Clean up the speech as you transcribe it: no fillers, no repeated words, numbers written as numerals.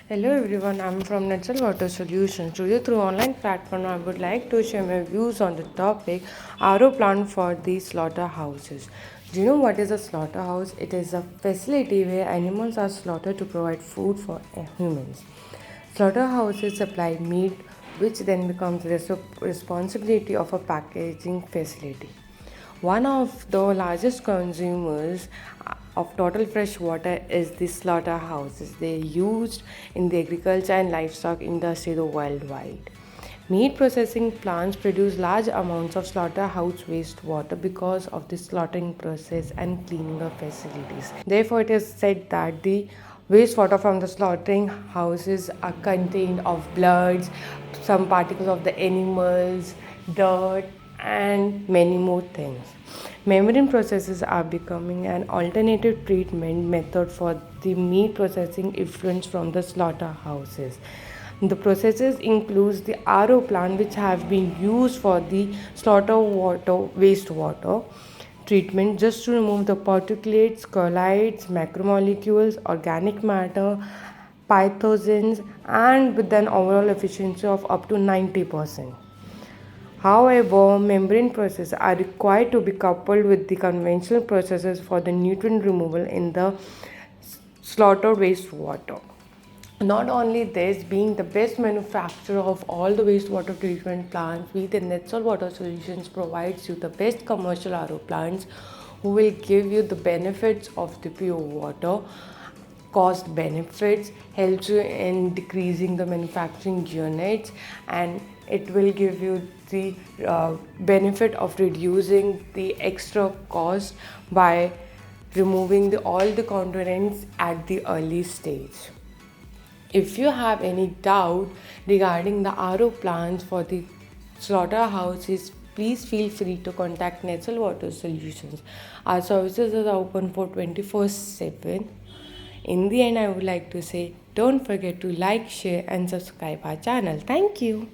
Hello everyone, I'm from Netsol Water Solutions. Today through online platform I would like to share my views on the topic RO plant for the slaughterhouses. Do you know what is a slaughterhouse? It is a facility where animals are slaughtered to provide food for humans. Slaughterhouses supply meat which then becomes the responsibility of a packaging facility. One of the largest consumers of total fresh water is the slaughterhouses. They are used in the agriculture and livestock industry worldwide. Meat processing plants produce large amounts of slaughterhouse wastewater because of the slaughtering process and cleaning of facilities. Therefore, it is said that the wastewater from the slaughtering houses are contained of bloods, some particles of the animals, dirt, and many more things. Membrane processes are becoming an alternative treatment method for the meat processing effluents from the slaughterhouses. The processes includes the RO plant which have been used for the slaughter water wastewater treatment just to remove the particulates, colloids, macromolecules, organic matter, pathogens, and with an overall efficiency of up to 90%. However, membrane processes are required to be coupled with the conventional processes for the nutrient removal in the slaughter wastewater. Not only this, being the best manufacturer of all the wastewater treatment plants, we the Netsol Water Solutions provides you the best commercial RO plants who will give you the benefits of the pure water, cost benefits, helps you in decreasing the manufacturing units, and it will give you the benefit of reducing the extra cost by removing all the components at the early stage. If you have any doubt regarding the RO plans for the slaughterhouses, please feel free to contact Netsol Water Solutions. Our services are open for 24/7. In the end, I would like to say don't forget to like, share, and subscribe our channel. Thank you.